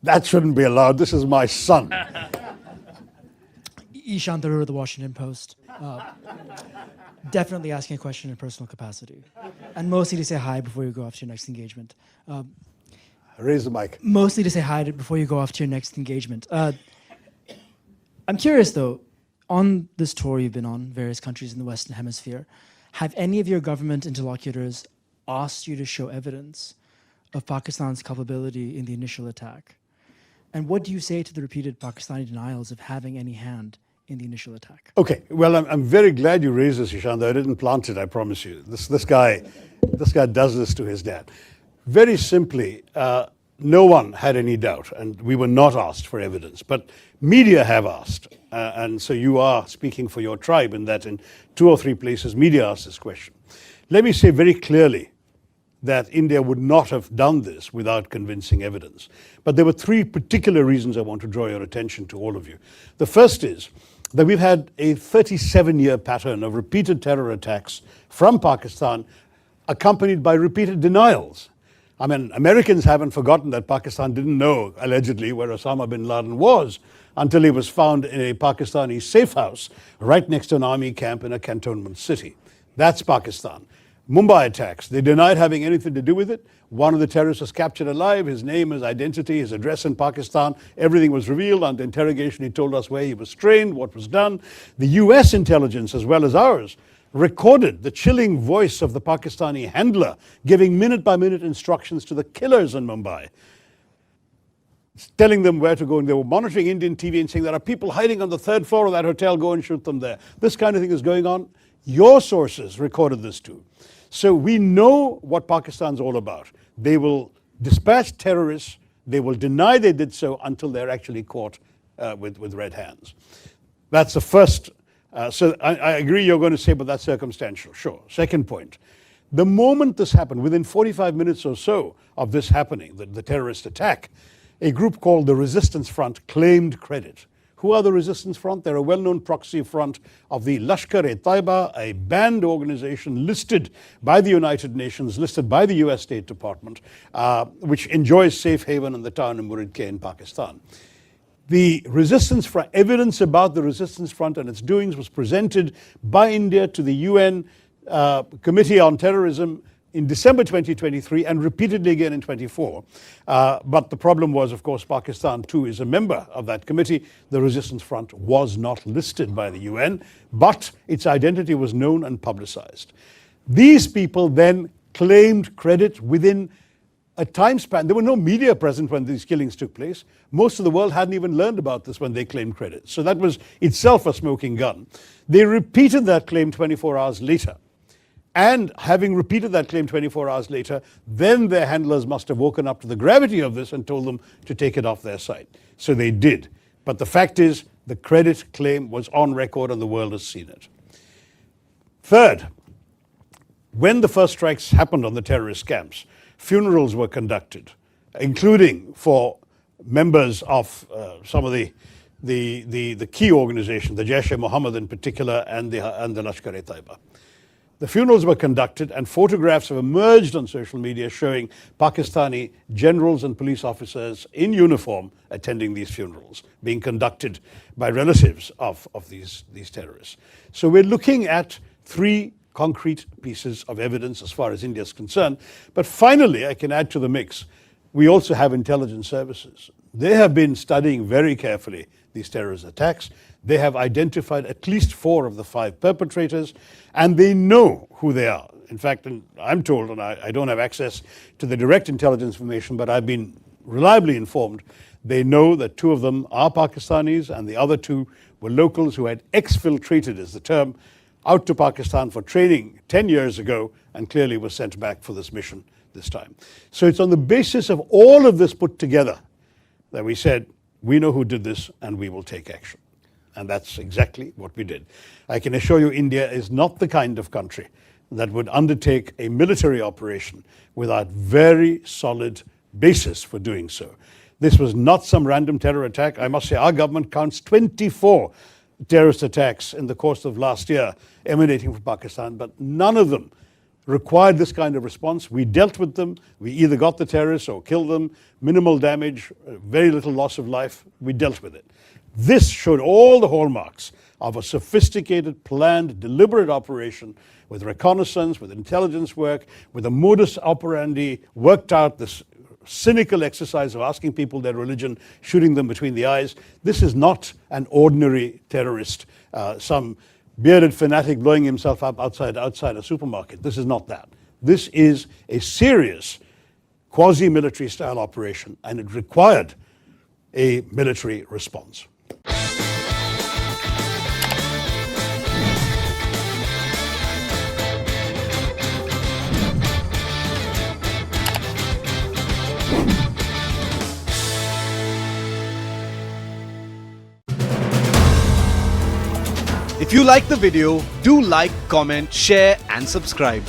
That shouldn't be allowed. This is my son. Shashi Tharoor of the Washington Post. Definitely asking a question in personal capacity. And mostly to say hi before you go off to your next engagement. Raise the mic. Mostly to say hi before you go off to your next engagement. I'm curious though, on this tour you've been on, various countries in the Western Hemisphere, have any of your government interlocutors asked you to show evidence of Pakistan's culpability in the initial attack? And what do you say to the repeated Pakistani denials of having any hand in the initial attack? Okay, well, I'm very glad you raised this, Ishan, though I didn't plant it, I promise you. This guy does this to his dad. Very simply, no one had any doubt, and we were not asked for evidence, but media have asked, and so you are speaking for your tribe in that in 2 or 3 places media asked this question. Let me say very clearly that India would not have done this without convincing evidence. But there were 3 particular reasons I want to draw your attention to all of you. The first is that we've had a 37-year pattern of repeated terror attacks from Pakistan accompanied by repeated denials. I mean, Americans haven't forgotten that Pakistan didn't know, allegedly, where Osama bin Laden was until he was found in a Pakistani safe house right next to an army camp in a cantonment city. That's Pakistan. Mumbai attacks, they denied having anything to do with it. One of the terrorists was captured alive, his name, his identity, his address in Pakistan, everything was revealed. Under interrogation, he told us where he was trained, what was done. The US intelligence, as well as ours, recorded the chilling voice of the Pakistani handler giving minute-by-minute instructions to the killers in Mumbai, telling them where to go. And they were monitoring Indian TV and saying, there are people hiding on the 3rd floor of that hotel, go and shoot them there. This kind of thing is going on. Your sources recorded this too. So we know what Pakistan's all about. They will dispatch terrorists, they will deny they did so until they're actually caught with red hands. That's the first. So I agree you're going to say, but that's circumstantial. Sure. Second point. The moment this happened, within 45 minutes or so of this happening, the terrorist attack, a group called the Resistance Front claimed credit. Who are the Resistance Front? They're a well-known proxy front of the Lashkar-e-Taiba, a banned organization listed by the United Nations, listed by the US State Department, which enjoys safe haven in the town of Murid-K in Pakistan. The Resistance Front, evidence about the Resistance Front and its doings was presented by India to the UN Committee on Terrorism in December 2023 and repeatedly again in 24. But the problem was, of course, Pakistan too is a member of that committee. The Resistance Front was not listed by the UN, but its identity was known and publicized. These people then claimed credit within a time span. There were no media present when these killings took place. Most of the world hadn't even learned about this when they claimed credit. So that was itself a smoking gun. They repeated that claim 24 hours later. And having repeated that claim 24 hours later, then their handlers must have woken up to the gravity of this and told them to take it off their site. So they did. But the fact is, the credit claim was on record and the world has seen it. Third, when the first strikes happened on the terrorist camps, funerals were conducted, including for members of some of the key organizations, the Jaish-e-Mohammed in particular, and the Lashkar-e-Taiba. The funerals were conducted and photographs have emerged on social media showing Pakistani generals and police officers in uniform attending these funerals, being conducted by relatives of these terrorists. So we're looking at 3 concrete pieces of evidence as far as India is concerned. But finally, I can add to the mix, we also have intelligence services. They have been studying very carefully these terrorist attacks. They have identified at least 4 of the 5 perpetrators, and they know who they are. In fact, and I'm told, and I don't have access to the direct intelligence information, but I've been reliably informed, they know that 2 of them are Pakistanis and the other 2 were locals who had exfiltrated, is the term, out to Pakistan for training 10 years ago and clearly was sent back for this mission this time. So it's on the basis of all of this put together that we said, we know who did this and we will take action. And that's exactly what we did. I can assure you India is not the kind of country that would undertake a military operation without very solid basis for doing so. This was not some random terror attack. I must say our government counts 24 terrorist attacks in the course of last year emanating from Pakistan, but none of them required this kind of response. We dealt with them. We either got the terrorists or killed them, minimal damage, very little loss of life. We dealt with it. This showed all the hallmarks of a sophisticated, planned, deliberate operation with reconnaissance, with intelligence work, with a modus operandi worked out, this cynical exercise of asking people their religion, shooting them between the eyes. This is not an ordinary terrorist, some bearded fanatic blowing himself up outside a supermarket. This is not that. This is a serious quasi-military style operation, and it required a military response. If you like the video, do like, comment, share and subscribe.